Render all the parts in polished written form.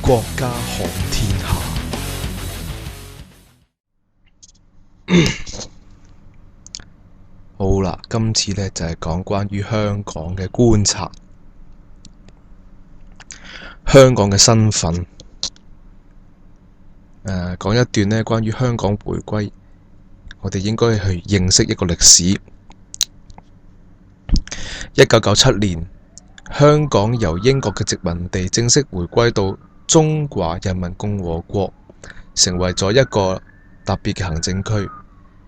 國家看天下。好啦，今次呢就係講關於香港嘅觀察，香港嘅身份。講一段呢關於香港回歸，我哋應該去認識一個歷史。1997年，香港由英國嘅殖民地正式回歸到中華人民共和國，成為咗一個特別嘅行政區。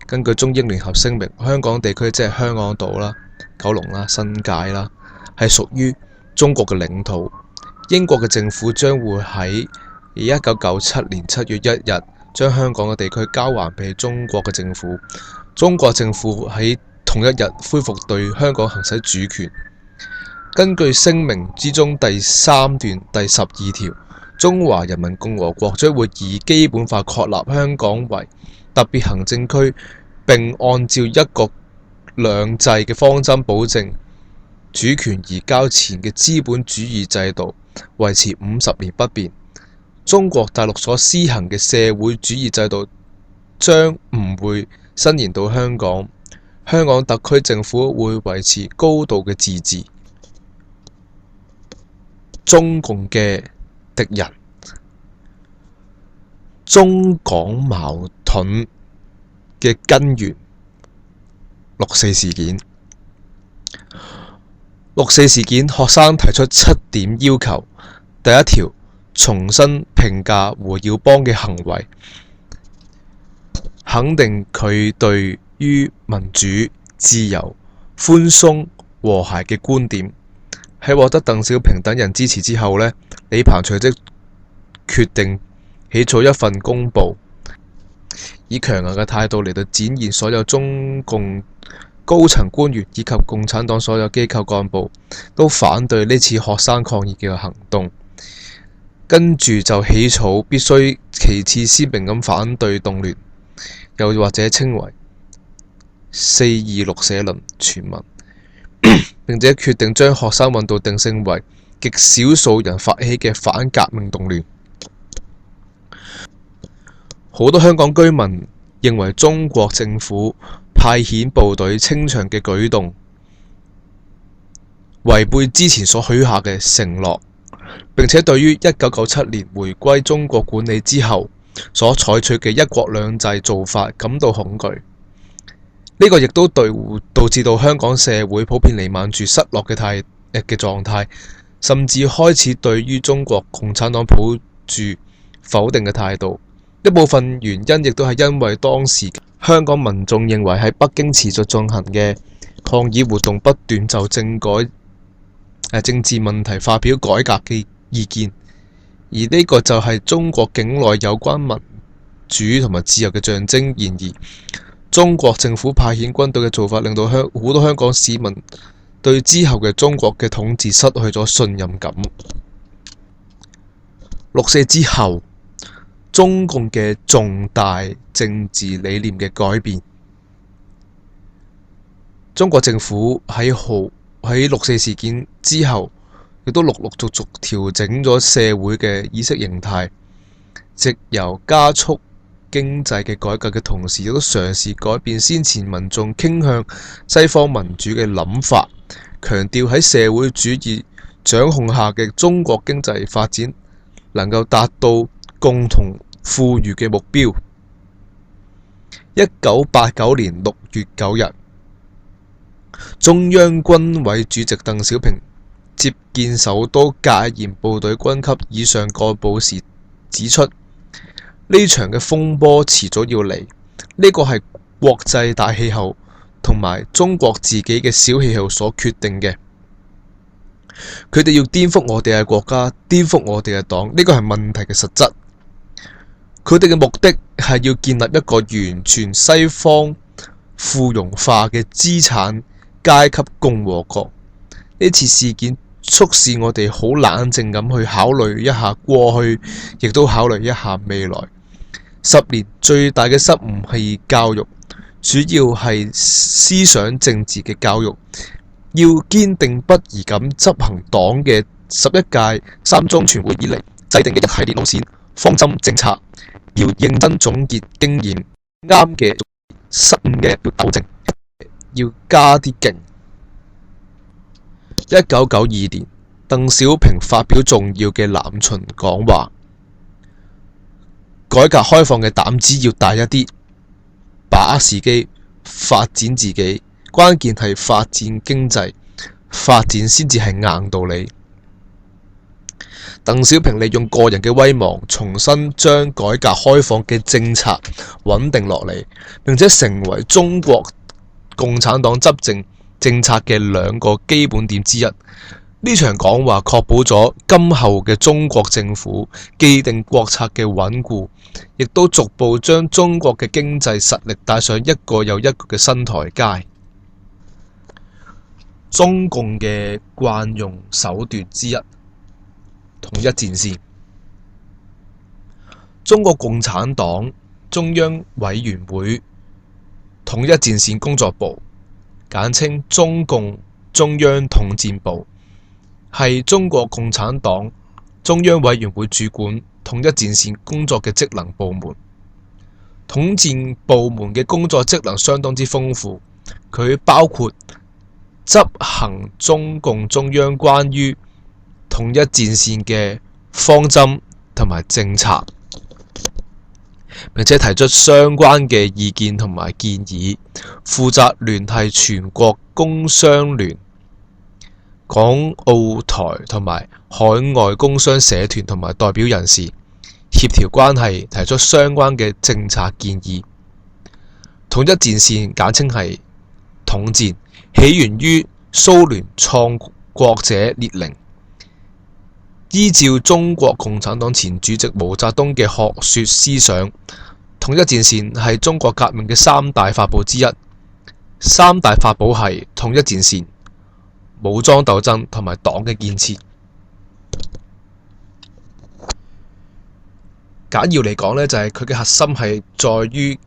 根據中英聯合聲明，香港地區即係香港島啦、九龍啦、新界啦，係屬於中國嘅領土。英國嘅政府將會喺1997年7月1日將香港嘅地區交還俾中國嘅政府。中國政府喺同一日恢復對香港行使主權。根據聲明之中第3段第12條，中華人民共和國將會以基本法確立香港為特別行政區，並按照一國兩制嘅方針保證主權移交前嘅資本主義制度維持50年不變。中國大陸所施行嘅社會主義制度將唔會伸延到香港。香港特區政府會維持高度嘅自治。中共嘅敵人，中港矛盾嘅根源，六四事件。六四事件，學生提出7點要求。第一條，重新評價胡耀邦嘅行為，肯定佢對於民主、自由、寬鬆、和諧嘅觀點。喺獲得鄧小平等人支持之後呢，李鵬隨即決定起草一份公報，以強硬嘅態度嚟到展現所有中共高層官員以及共產黨所有機構幹部都反對呢次學生抗議嘅行動。跟住就起草必須旗幟鮮明咁反對動亂，又或者稱為426社論全文，並且決定將學生運動定性為極少數人發起嘅反革命動亂。好多香港居民認為中國政府派遣部隊清場嘅舉動違背之前所許下嘅承諾，並且對於1997年回歸中國管理之後所採取嘅一國兩制做法感到恐懼。呢個亦都導致到香港社會普遍彌漫住失落嘅狀態，甚至開始對於中國共產黨抱住否定嘅態度。一部分原因亦都係因為當時香港民眾認為喺北京持續進行嘅抗議活動不斷就政治問題發表改革嘅意見，而呢個就係中國境內有關民主同埋自由嘅象徵。然而中國政府派遣軍隊嘅做法，令到好多香港市民對之後嘅中國嘅統治失去咗信任感。六四之後，中共嘅重大政治理念嘅改變。中國政府喺六四事件之後，亦都陸陸續續調整咗社會嘅意識形態，藉由加速經濟嘅改革嘅同時，亦都嘗試改變先前民眾傾向西方民主嘅諗法，強調喺社會主義掌控下嘅中國經濟發展能夠達到共同富裕嘅目標。1989年6月9日，中央軍委主席鄧小平接見首都戒嚴部隊軍級以上幹部時指出，呢場嘅風波遲早要嚟，呢個係國際大氣候同埋中國自己嘅小氣候所決定嘅。佢哋要顛覆我哋嘅國家，顛覆我哋嘅黨，呢個係問題嘅實質。佢哋嘅目的係要建立一個完全西方附庸化嘅資產階級共和國。呢次事件促使我哋好冷靜咁去考慮一下過去，亦都考慮一下未來。10年最大嘅失誤係教育，主要係思想政治嘅教育，要堅定不移咁執行黨嘅11屆三中全會以嚟制定嘅一系列路線、方針、政策，要認真總結經驗，啱嘅失誤嘅要糾正，要加啲勁。1992年，鄧小平發表重要嘅南巡講話，改革開放嘅膽子要大一啲，把握時機，發展自己，關鍵係發展經濟，發展先至係硬道理。鄧小平利用個人嘅威望，重新將改革開放嘅政策穩定落嚟，並且成為中國共產黨執政政策嘅兩個基本點之一。呢場講話確保咗今後嘅中國政府既定國策嘅穩固，亦都逐步將中國嘅經濟實力帶上一個又一個嘅新台階。中共嘅慣用手段之一，統一戰線。中國共產黨中央委員會統一戰線工作部，簡稱中共中央統戰部，係中國共產黨中央委員會主管統一戰線工作嘅職能部門。統戰部門嘅工作職能相當之豐富，佢包括執行中共中央關於統一戰線嘅方針同埋政策，並且提出相關嘅意見同埋建議，負責聯繫全國工商聯、港澳台同埋海外工商社團同埋代表人士，協調關係，提出相關嘅政策建議。統一戰線簡稱係統戰，起源於蘇聯創國者列寧，依照中國共產黨前主席毛澤東嘅學說思想，統一戰線係中國革命嘅三大法寶之一。三大法寶係統一戰線、武裝鬥爭同埋黨嘅建設。簡要嚟講呢，就係佢嘅核心係在於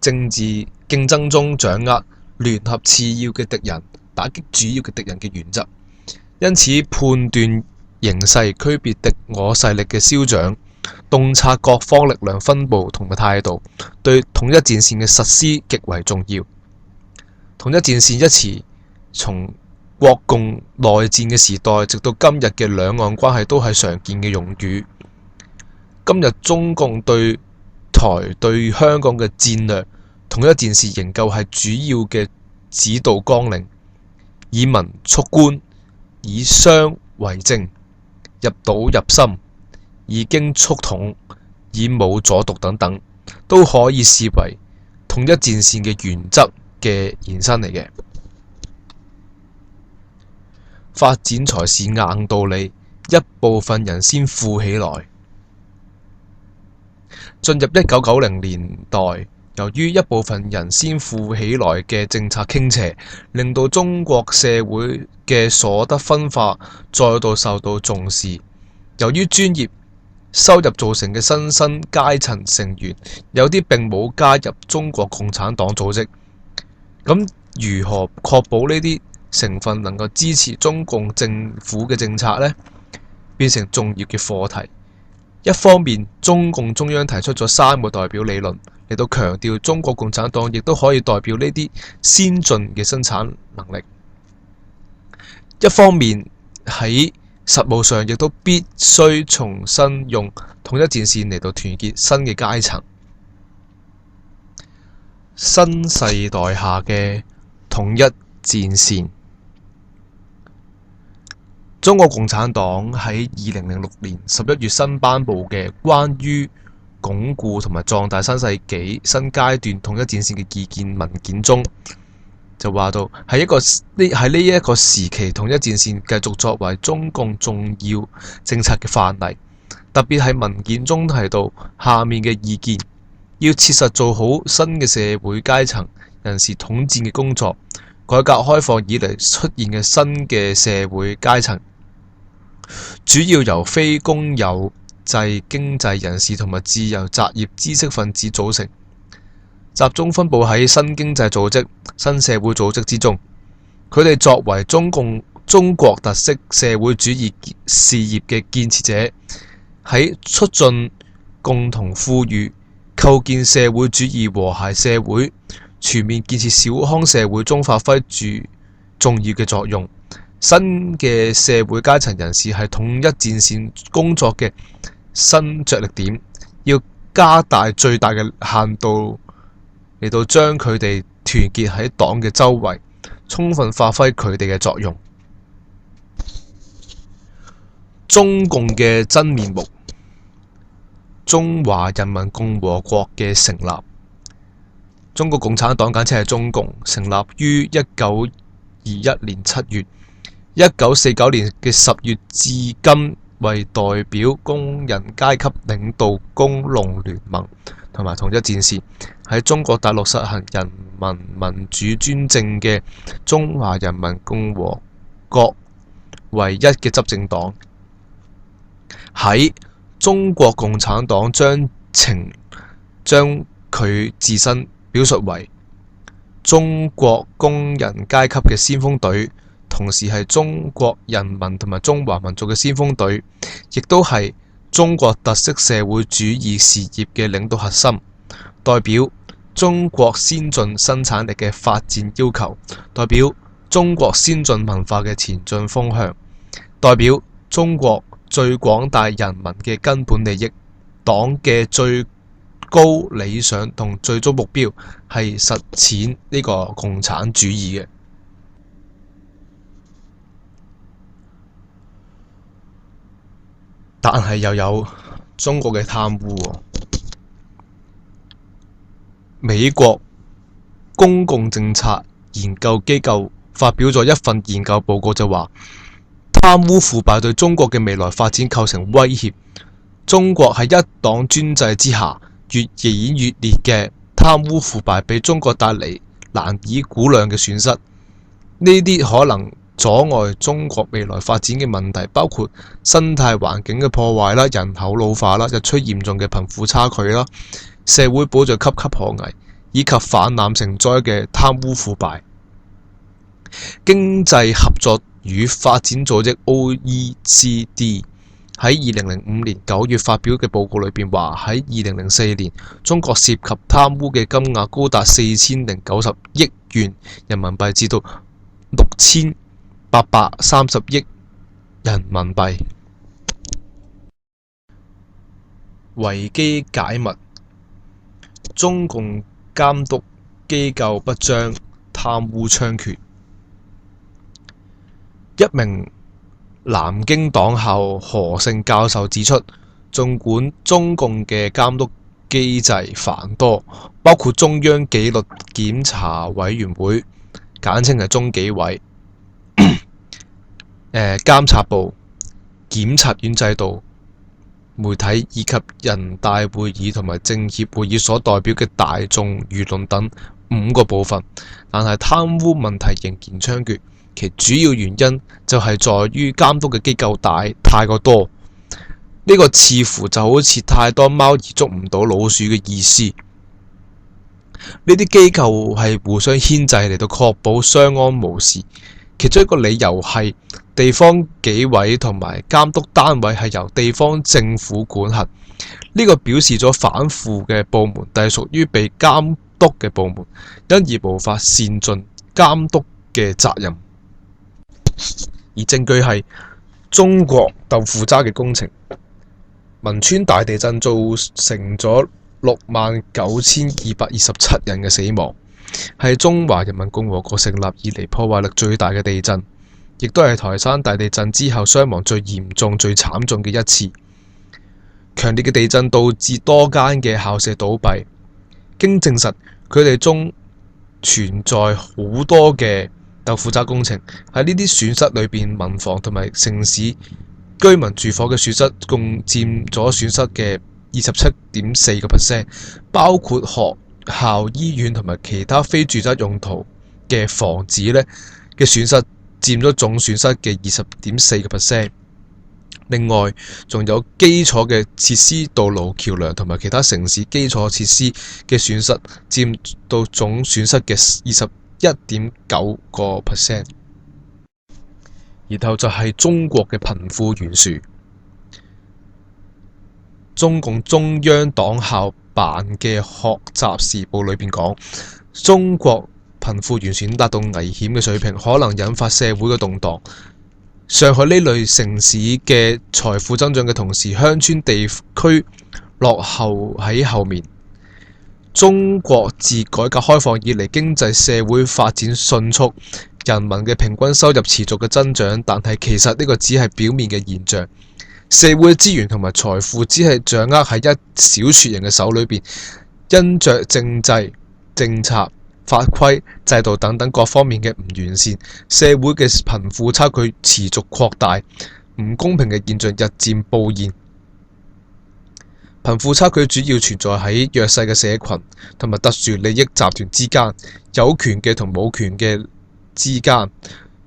政治競爭中掌握聯合次要嘅敵人，打擊主要嘅敵人嘅原則。因此判斷形勢，區別敵我勢力嘅消長，洞察各方力量分佈同埋態度，對統一戰線嘅實施極為重要。統一戰線一詞從國共內戰嘅時代直到今日嘅兩岸關係都係常見嘅用語。今日中共對台對香港嘅戰略，統一戰線仍舊係主要嘅指導綱領，以民促官，以商為政，入島入心，以經促統，以武阻獨等等，都可以視為統一戰線嘅原則嘅延伸嚟嘅。發展才是硬道理，一部分人先富起來。進入1990年代，由於一部分人先富起來嘅政策傾斜，令到中國社會嘅所得分化再度受到重視。由於專業收入造成嘅新生階層成員，有啲並冇加入中國共產黨組織，咁如何確保呢啲成分能夠支持中共政府嘅政策呢？變成重要嘅課題。一方面，中共中央提出咗三個代表理論，嚟到強調中國共產黨亦都可以代表呢啲先進嘅生產能力。一方面喺實務上亦都必須重新用統一戰線嚟到團結新嘅階層。新世代下嘅統一戰線。中國共產黨喺2006年11月新頒布嘅關於鞏固同埋壯大新世紀新階段統一戰線嘅意見文件中，就話到喺呢一個時期，統一戰線繼續作為中共重要政策嘅範例。特別係文件中提到下面嘅意見：要切實做好新嘅社會階層人士統戰嘅工作。改革開放以嚟出現嘅新嘅社會階層，主要由非公有制經濟人士同埋自由職業知識分子組成，集中分佈喺新經濟組織、新社會組織之中。佢哋作為中國特色社會主義事業嘅建設者，喺促進共同富裕、構建社會主義和諧社會、全面建設小康社會中發揮住重要嘅作用。新嘅社會階層人士係統一戰線工作嘅新着力點，要加大最大嘅限度嚟到將佢哋團結喺黨嘅周圍，充分發揮佢哋嘅作用。中共嘅真面目，中華人民共和國嘅成立。中國共產黨簡稱係中共，成立於1921年7月，1949年嘅10月至今，為代表工人階級領導工農聯盟同埋統一戰線，喺中國大陸實行人民民主專政嘅中華人民共和國唯一嘅執政黨。喺中國共產黨將佢自身表述為中國工人階級嘅先鋒隊，同時係中國人民同埋中華民族嘅先鋒隊，亦都係中國特色社會主義事業嘅領導核心，代表中國先進生產力嘅發展要求，代表中國先進文化嘅前進方向，代表中國最廣大人民嘅根本利益。黨嘅最高理想同最終目標係實踐呢個共產主義嘅。但係又有中國嘅貪污喎。美國公共政策研究機構發表咗一份研究報告，就話貪污腐敗對中國嘅未來發展構成威脅。中國喺一黨專制之下，越演越烈嘅貪污腐敗俾中國帶嚟難以估量嘅損失。呢啲可能阻礙中國未來發展嘅問題，包括生態環境嘅破壞啦、人口老化啦、日趨嚴重嘅貧富差距啦、社會保障岌岌可危，以及泛濫成災嘅貪污腐敗。經濟合作與發展組織 OECD 喺2005年9月發表嘅報告裏邊話，喺2004年，中國涉及貪污嘅金額高達4090億元人民幣至到6830億人民幣。維基解密：中共監督機構不彰，貪污猖獗。一名南京黨校何姓教授指出，儘管中共嘅監督機制繁多，包括中央紀律檢查委員會簡稱係中紀委、監察部、檢察院制度、媒體以及人大會議同埋政協會議所代表嘅大眾輿論等5個部分，但係貪污問題仍然猖獗。其主要原因就係在於監督嘅機構太過多，呢個似乎就好似太多貓而捉唔到老鼠嘅意思。呢啲機構係互相牽制嚟到確保相安無事，其中一個理由係地方紀委同埋監督單位係由地方政府管轄，呢個表示咗反腐嘅部門隸屬於被監督嘅部門，因而無法善盡監督嘅責任。而證據係中國豆腐渣嘅工程，汶川大地震造成咗69,227人嘅死亡，係中華人民共和國成立以嚟破壞力最大嘅地震，亦都係台山大地震之後傷亡最嚴重、最慘重嘅一次。強烈嘅地震導致多間嘅校舍倒閉，經證實佢哋中存在好多嘅豆腐渣工程。喺呢啲損失裏邊，民房同埋城市居民住房嘅損失共佔咗損失嘅27.4%，包括學校、醫院同埋其他非住宅用途嘅房子呢嘅損失佔咗總損失嘅20.4%。另外，仲有基礎嘅設施、道路、橋樑同埋其他城市基礎設施嘅損失佔到總損失嘅21.9%。然後就係中國嘅貧富懸殊。中共中央黨校辦嘅學習時報裏邊講，中國貧富懸殊達到危險嘅水平，可能引發社會嘅動盪。上海呢類城市嘅財富增長嘅同時，鄉村地區落後喺後面。中國自改革開放以嚟，經濟社會發展迅速，人民嘅平均收入持續嘅增長，但係其實呢個只係表面嘅現象。社會資源同埋財富只係掌握喺一小撮人嘅手裏邊，因着政制、政策、法規、制度等等各方面嘅唔完善，社會嘅貧富差距持續擴大，唔公平嘅現象日漸暴現。貧富差距主要存在喺弱勢嘅社群同埋特殊利益集團之間，有權嘅同冇權嘅之間，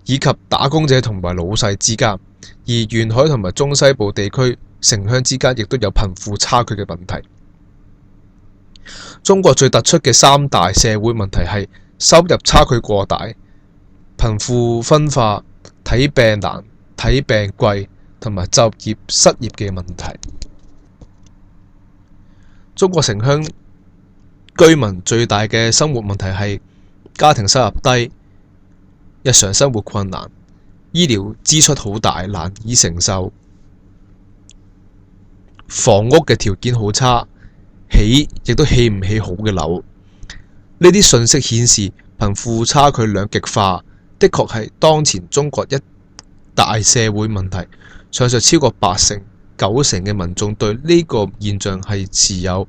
以及打工者同埋老細之間。而沿海同埋中西部地區城鄉之間亦都有貧富差距嘅問題。中國最突出嘅三大社會問題係收入差距過大、貧富分化、睇病難、睇病貴同埋就業失業嘅問題。中國城鄉居民最大嘅生活問題係家庭收入低、日常生活困難、醫療支出好大，難以承受，房屋嘅條件好差，亦都起唔起好嘅樓。呢啲信息顯示貧富差距兩極化的確係當前中國一大社會問題。上述超過80%、90%嘅民眾對呢個現象係持有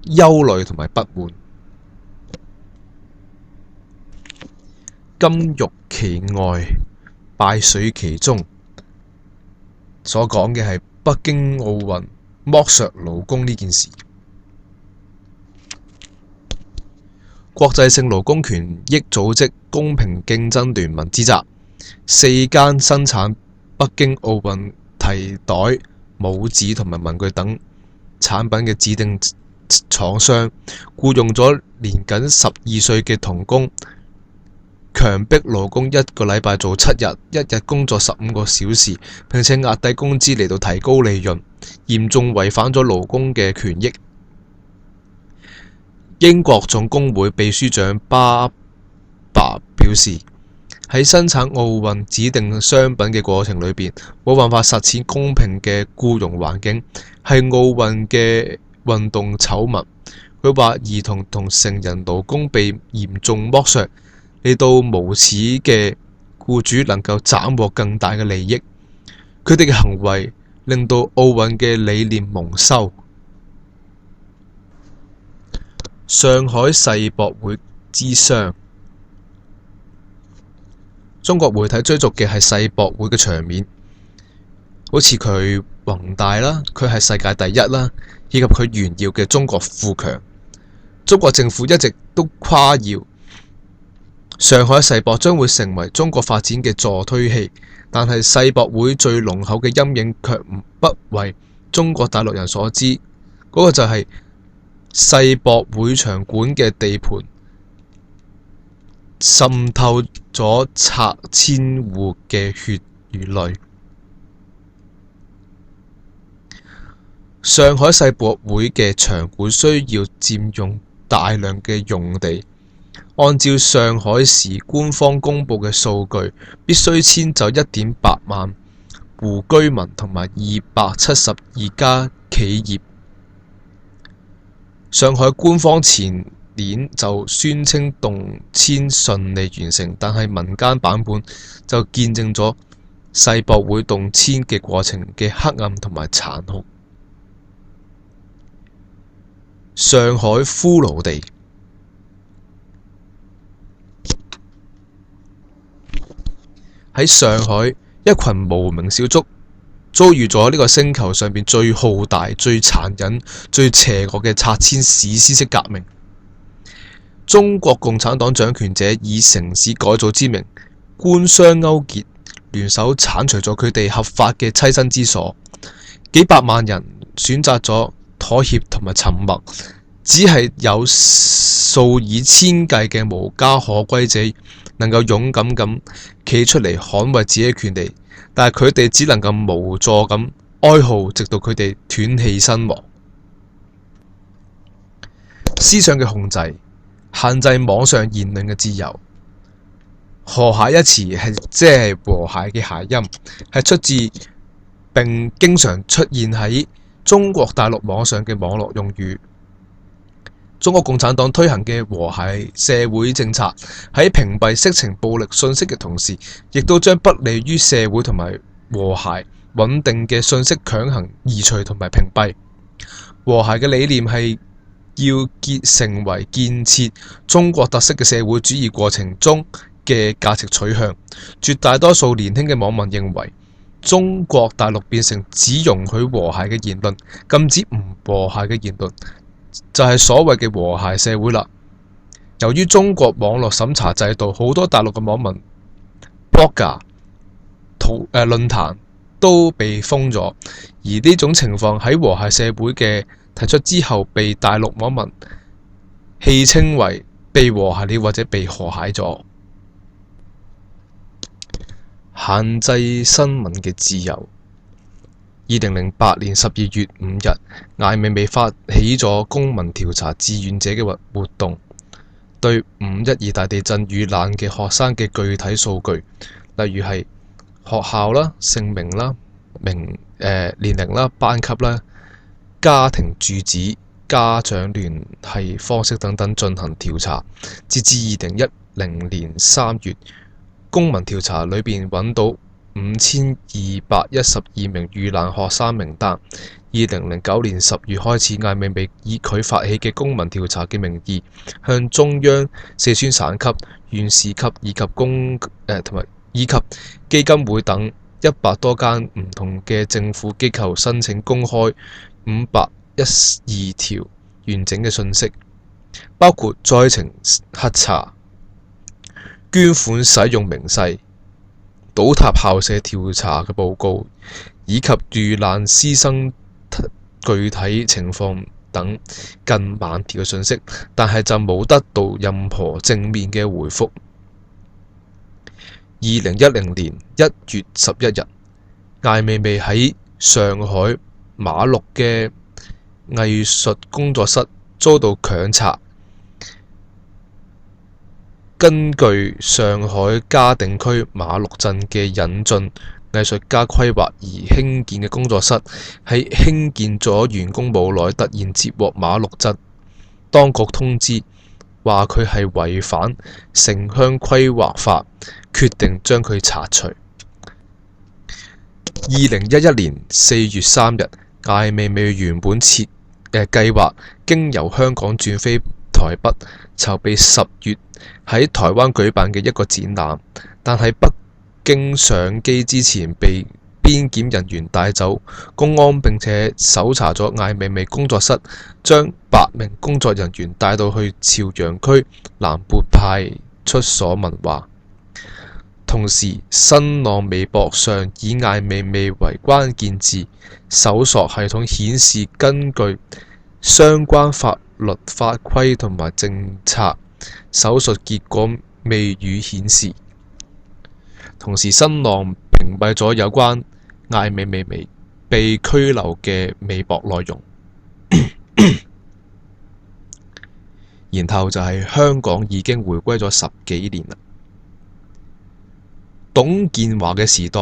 憂慮同埋不滿。金玉其外，敗絮其中，所講嘅係北京奧運剝削勞工呢件事。國際性勞工權益組織公平競爭聯盟指責4間生產北京奧運提袋、帽子同埋文具等產品嘅指定廠商僱用咗年僅12歲嘅童工，強迫勞工一個禮拜做7日，一日工作15個小時，並且壓低工資嚟到提高利潤，嚴重違反咗勞工嘅權益。英國總工會秘書長巴伯表示，喺生產奧運指定商品嘅過程裏邊，冇辦法實踐公平嘅僱傭環境，係奧運嘅運動醜聞。佢話兒童同成人勞工被嚴重剝削，嚟到無恥嘅僱主能夠斬獲更大嘅利益。佢哋嘅行為令到奧運嘅理念蒙羞。上海世博會之殤，中國媒體追逐嘅係世博會嘅場面，好似佢宏大啦，佢係世界第一啦，以及佢炫耀嘅中國富強。中國政府一直都誇耀上海世博將會成為中國發展嘅助推器，但係世博會最濃厚嘅陰影卻不為中國大陸人所知，嗰個就係世博會場館嘅地盤滲透咗拆遷戶嘅血與淚。上海世博會嘅場館需要佔用大量嘅用地，按照上海市官方公佈嘅數據，必須遷就1.8萬戶居民同埋272家企業。上海官方前年就宣稱動遷順利完成，但係民間版本就見證咗世博會動遷嘅過程嘅黑暗同埋殘酷。上海骷髏地，喺上海，一群無名小卒遭遇咗呢個星球上邊最浩大、最殘忍、最邪惡嘅拆遷史詩式革命。中國共產黨掌權者以城市改造之名，官商勾結，聯手剷除咗佢哋合法嘅棲身之所。幾百萬人選擇咗妥協同埋沉默，只係有數以千計嘅無家可歸者能夠勇敢咁企出嚟捍衛自己嘅權利。但係佢哋只能夠無助咁哀號，直到佢哋斷氣身亡。思想嘅控制，限制網上言論嘅自由。和諧一詞係即係和諧嘅諧音，係出自並經常出現喺中國大陸網上嘅網絡用語。中國共產黨推行嘅和諧社會政策，喺屏蔽色情暴力信息嘅同時，亦都將不利於社會同埋和諧穩定嘅信息強行移除同埋屏蔽。和諧嘅理念係要成為建設中國特色嘅社會主義過程中嘅價值取向。絕大多數年輕嘅網民認為，中國大陸變成只容許和諧嘅言論，禁止唔和諧嘅言論，就係所謂嘅和諧社會啦。由於中國網絡審查制度，好多大陸嘅網民 blogger 論壇都被封咗，而呢種情況喺和諧社會嘅提出之後，被大陸網民戲稱為被和諧了或者被和諧咗。限制新聞嘅自由。2008年12月5日，艾未未發起咗公民調查志願者嘅活動，對512大地震遇難嘅學生嘅具體數據，例如係學校啦、姓名啦、年齡啦、班級啦、家庭住址、家長聯繫方式等等進行調查。截至2010年3月，公民調查裏邊揾到5212名遇難學生名單。2009年10月開始，艾未未以佢發起嘅公民調查嘅名義，向中央、四川省級、縣市級以及基金會等100多間唔同嘅政府機構申請公開512條完整嘅信息，包括災情核查、捐款使用明細、倒塌校舍調查嘅報告，以及遇難師生具體情況等近萬條嘅信息，但係就冇得到任何正面嘅回覆。2010年1月11日，艾未未喺上海馬六嘅藝術工作室遭到強拆。根據上海嘉定區馬六鎮嘅引進藝術家規劃而興建嘅工作室，喺興建咗完工冇耐，突然接獲馬六鎮當局通知，話佢係違反城鄉規劃法，決定將佢拆除。2011年4月3日，艾未未原本計劃經由香港轉飛台北，籌備10月喺台灣舉辦嘅一個展覽，但係北京上機之前被邊檢人員帶走，公安並且搜查咗艾未未工作室，將8名工作人員帶到去朝陽區南撥派出所問話。同時，新浪微博上以艾未未為關鍵字搜索系統顯示，根據相關法律法規同埋政策，手術結果未予顯示。同時，新浪屏蔽咗有關艾未未被拘留嘅微博內容。然後就係香港已經回歸咗10幾年啦。董建華嘅時代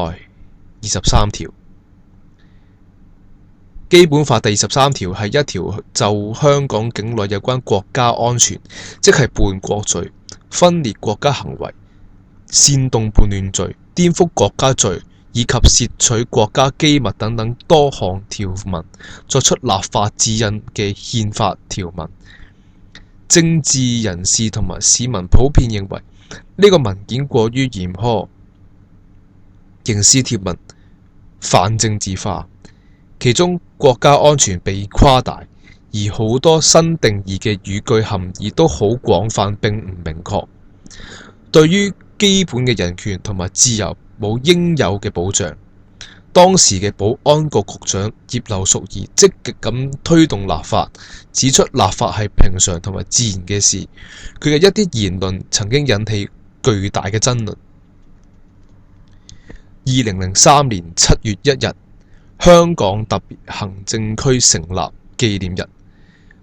，23條。基本法第23條係一條就香港境內有關國家安全，即係叛國罪、分裂國家行為、煽動叛亂罪、顛覆國家罪以及竊取國家機密等等多項條文作出立法指引嘅憲法條文。政治人士同埋市民普遍認為呢個文件過於嚴苛，刑事條文泛政治化，其中國家安全被誇大，而好多新定義嘅語句含義都好廣泛並唔明確，對於基本嘅人權同埋自由冇應有嘅保障。當時嘅保安局局長葉劉淑儀積極咁推動立法，指出立法係平常同埋自然嘅事。佢嘅一啲言論曾經引起巨大嘅爭論。2003年7月1日，香港特別行政區成立紀念日，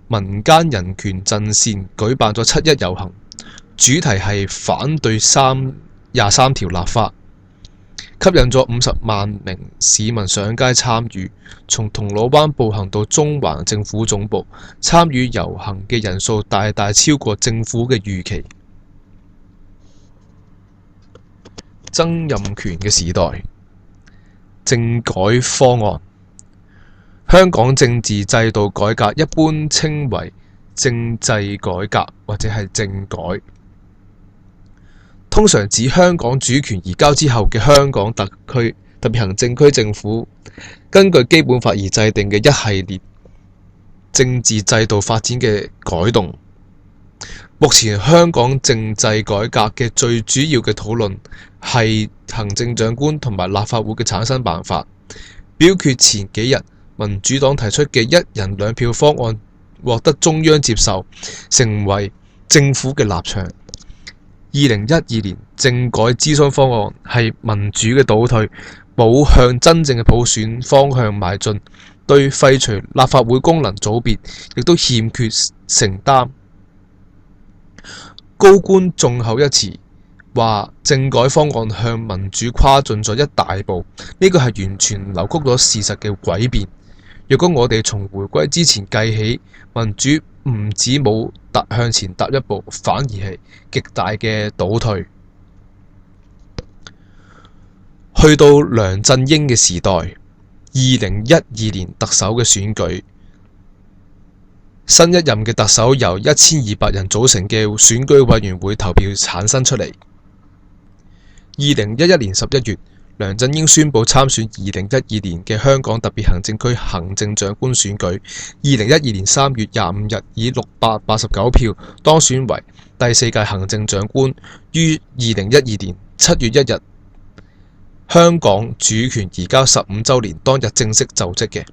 民間人權陣線舉辦咗七一遊行，主題係反對23條立法，吸引咗50萬名市民上街參與，從銅鑼灣步行到中環政府總部，參與遊行嘅人數大大超過政府嘅預期。曾蔭權嘅時代，政改方案。香港政治制度改革一般稱為政制改革或者係政改，通常指香港主權移交之後嘅香港特別行政區政府根據基本法而制定嘅一系列政治制度發展嘅改動。目前香港政制改革嘅最主要嘅討論係行政長官同埋立法會嘅產生辦法。表決前幾日，民主黨提出嘅一人兩票方案獲得中央接受，成為政府嘅立場。2012年政改諮詢方案係民主嘅倒退，冇向真正嘅普選方向邁進，對廢除立法會功能組別亦都欠缺承擔。高官眾口一詞，話政改方案向民主跨進咗一大步，呢個係完全扭曲咗事實嘅詭辯。若果我哋從回歸之前計起，民主唔止冇向前踏一步，反而係極大嘅倒退。去到梁振英嘅時代，2012年特首嘅選舉，新一任嘅特首由1200人組成嘅選舉委員會投票產生出嚟。2011年11月，梁振英宣布參選2012年嘅香港特別行政區行政長官選舉。2012年3月25日，以689票當選為第4屆行政長官，於2012年7月1日，香港主權移交15週年當日正式就職嘅。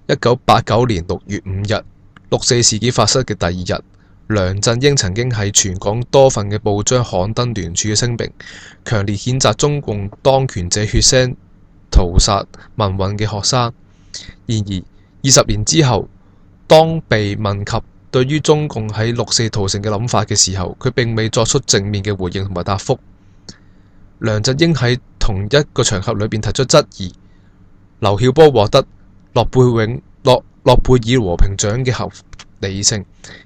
1989年6月5日，六四事件發生嘅第二日，梁振英曾經喺全港多份嘅報章刊登聯署嘅聲明，強烈譴責中共當權者血腥屠殺民運嘅學生。然而20年之後，當被問及對於中共喺六四屠城嘅諗法嘅時候，佢並未作出正面嘅回應同埋答覆。梁振英喺同一個場合裏邊提出質疑，劉曉波獲得諾貝爾和平獎嘅合理性，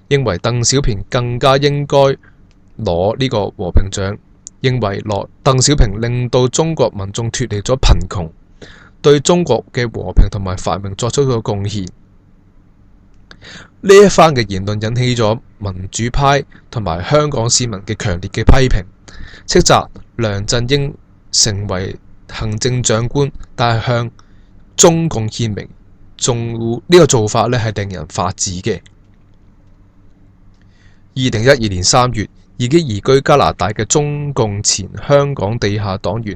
認為鄧小平更加應該攞呢個和平獎，認為鄧小平令到中國民眾脫離咗貧窮，對中國嘅和平同埋繁榮作出咗貢獻。呢一番嘅言論引起咗民主派同埋香港市民嘅強烈嘅批評，斥責梁振英成為行政長官，但係向中共獻媚，呢個做法呢係令人髮指嘅。2012年3月，已經移居加拿大嘅中共前香港地下黨員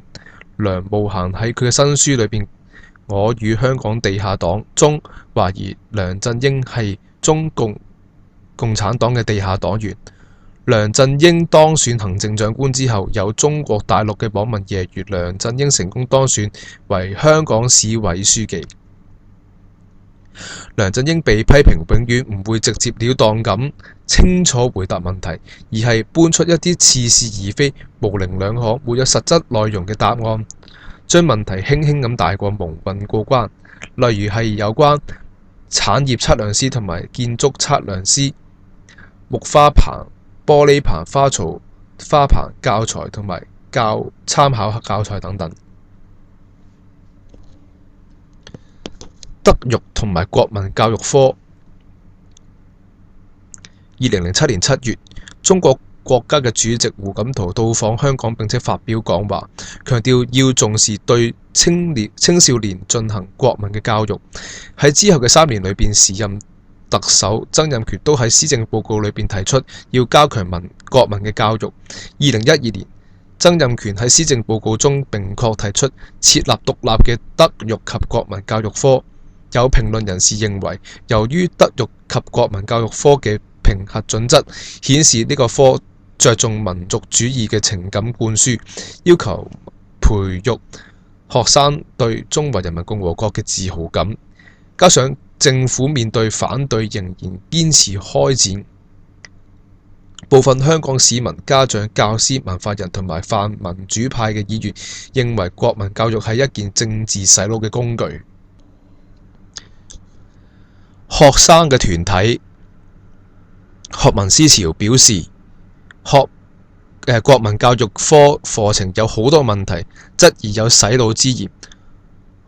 梁慕嫻喺佢嘅新書裏邊《我與香港地下黨》中懷疑梁振英係中共共產黨嘅地下黨員。梁振英當選行政長官之後，有中國大陸嘅網民揶揄梁振英成功當選為香港市委書記。梁振英被批評永遠唔會直接了當咁清楚回答問題，而係搬出一啲似是而非、模棱兩可、沒有實質內容嘅答案，將問題輕輕咁帶過，蒙混過關。例如係有關產業測量師同埋建築測量師、木花棚、玻璃棚、花槽、花棚教材同埋參考教材等等。德育同埋國民教育科。2007年7月，中國國家嘅主席胡錦濤到訪香港並且發表講話，強調要重視對青少年進行國民嘅教育。喺之後嘅3年裏邊，時任特首曾蔭權都喺施政報告裏邊提出要加強國民嘅教育。2012年，曾蔭權喺施政報告中明確提出設立獨立嘅德育及國民教育科。有評論人士認為，由於德育及國民教育科嘅評核準則顯示呢個科着重民族主義嘅情感灌輸，要求培育學生對中華人民共和國嘅自豪感，加上政府面對反對仍然堅持開展，部分香港市民、家長、教師、文化人同埋泛民主派嘅議員認為國民教育係一件政治洗腦嘅工具。學生嘅團體學民思潮表示，國民教育科課程有好多問題，質疑有洗腦之嫌。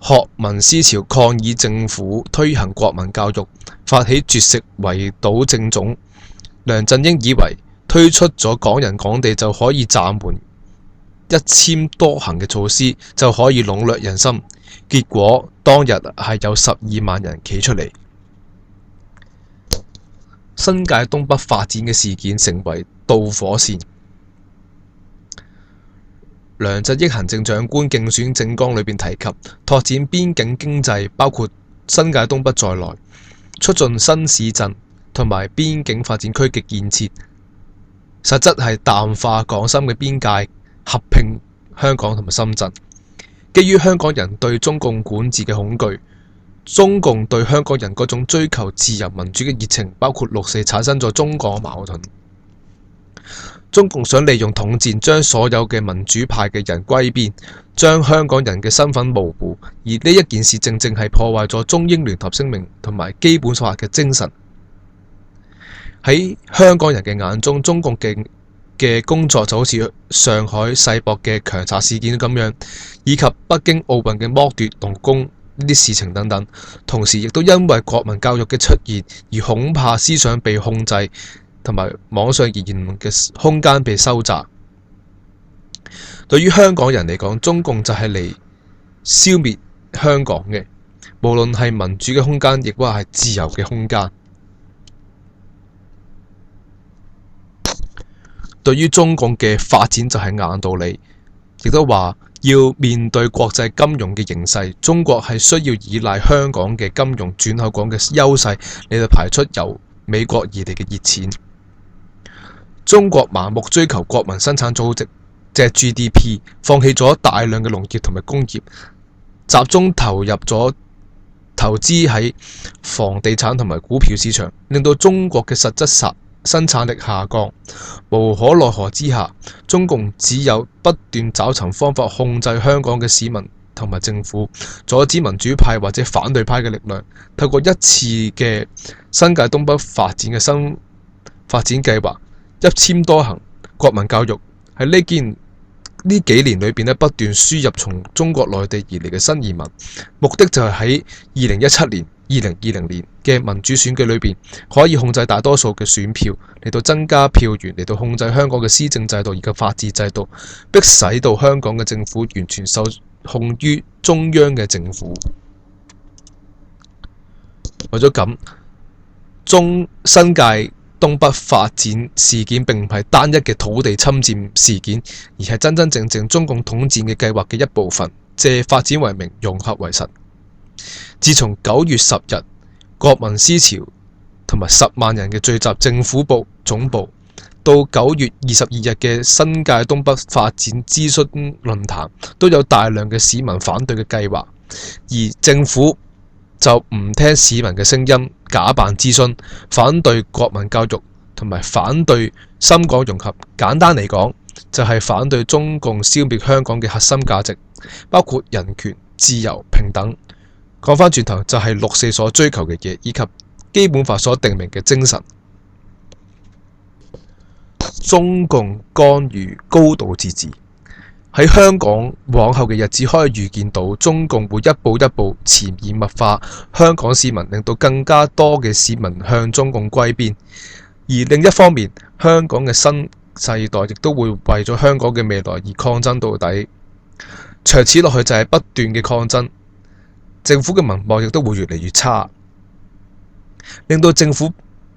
學民思潮抗議政府推行國民教育，發起絕食圍堵政總。梁振英以為推出咗港人港地就可以暫緩一簽多行嘅措施，就可以籠絡人心。結果當日係有12萬人企出嚟。新界東北發展嘅事件成為導火線。梁振英行政長官競選政綱裏邊提及拓展邊境經濟，包括新界東北在內，促進新市鎮同埋邊境發展區嘅建設，實質係淡化港深嘅邊界，合併香港同埋深圳。基於香港人對中共管治嘅恐懼，中共對香港人嗰種追求自由民主嘅熱情，包括六四產生咗中港矛盾。中共想利用統戰將所有嘅民主派嘅人歸邊，將香港人嘅身份模糊，而呢一件事正正係破壞咗中英聯合聲明同埋基本法嘅精神。喺香港人嘅眼中，中共嘅工作就好似上海世博嘅強拆事件咁樣，以及北京奧運嘅剝奪勞工呢啲事情等等。同時亦都因為國民教育嘅出現，而恐怕思想被控制，同埋網上言論嘅空間被收窄。對於香港人嚟講，中共就係嚟消滅香港嘅，無論係民主嘅空間，亦或係自由嘅空間。對於中共嘅發展就係硬道理，亦都話要面對國際金融嘅形勢，中國係需要依賴香港嘅金融轉口港嘅優勢嚟到排出由美國而嚟嘅熱錢。中國盲目追求國民生產總值，即係 GDP， 放棄咗大量嘅農業同埋工業，集中投資喺房地產同埋股票市場，令到中國嘅實質生產力下降。無可奈何之下，中共只有不斷找尋方法控制香港嘅市民同埋政府，阻止民主派或者反對派嘅力量。透過一次嘅新界東北發展嘅新發展計劃，一簽多行，國民教育喺呢幾年裏邊不斷輸入從中國內地而嚟嘅新移民，目的就係喺2017年、2020年嘅民主選舉裏邊，可以控制大多數嘅選票，嚟到增加票源，嚟到控制香港嘅施政制度以及法治制度，迫使到香港嘅政府完全受控於中央嘅政府。為咗咁，新界東北發展事件並唔係單一嘅土地侵佔事件，而係真真正正中共統戰嘅計劃嘅一部分，借發展為名，融合為實。自從9月10日國民思潮同埋10萬人嘅聚集政府總部，到9月22日嘅新界東北發展諮詢論壇，都有大量嘅市民反對嘅計劃，而政府就唔聽市民嘅聲音，假扮諮詢，反對國民教育同埋反對深港融合。簡單嚟講，就係反對中共消滅香港嘅核心價值，包括人權、自由、平等。講返轉頭，就係六四所追求嘅嘢，以及基本法所定明嘅精神。中共干預高度自治。喺香港往後嘅日子，可以預見到中共會一步一步潛移默化香港市民，令到更加多嘅市民向中共歸邊。而另一方面，香港嘅新世代亦都會為咗香港嘅未來而抗爭到底。長此落去就係不斷嘅抗爭，政府嘅民望亦都會越嚟越差，令到政府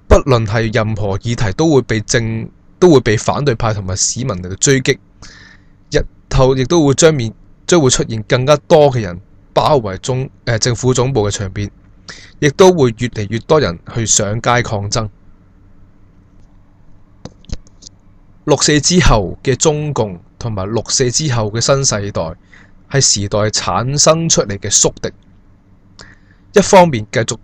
不論係任何議題都會被反對派同埋市民嚟到追擊。日後亦都會將會出現更加多嘅人包圍政府總部嘅場面，亦都會越嚟越多人去上街抗爭。六四之後嘅中共同埋六四之後嘅新世代，係時代產生出嚟嘅宿敵。一方面繼續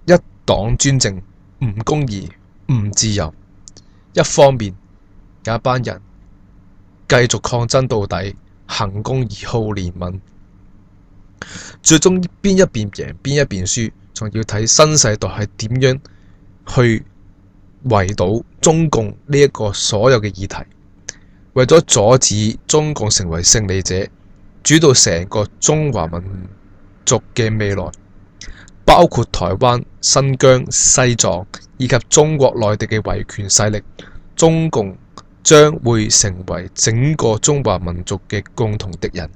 一黨專政、唔公義、唔自由；一方面有一班人繼續抗爭到底，行公義、好憐憫。最終邊一邊贏，邊一邊輸，仲要睇新世代係點樣去圍堵中共呢一個所有嘅議題，為咗阻止中共成為勝利者，主導成個中華民族嘅未來，包括台灣、新疆、西藏以及中國內地嘅維權勢力，中共將會成為整個中華民族嘅共同敵人。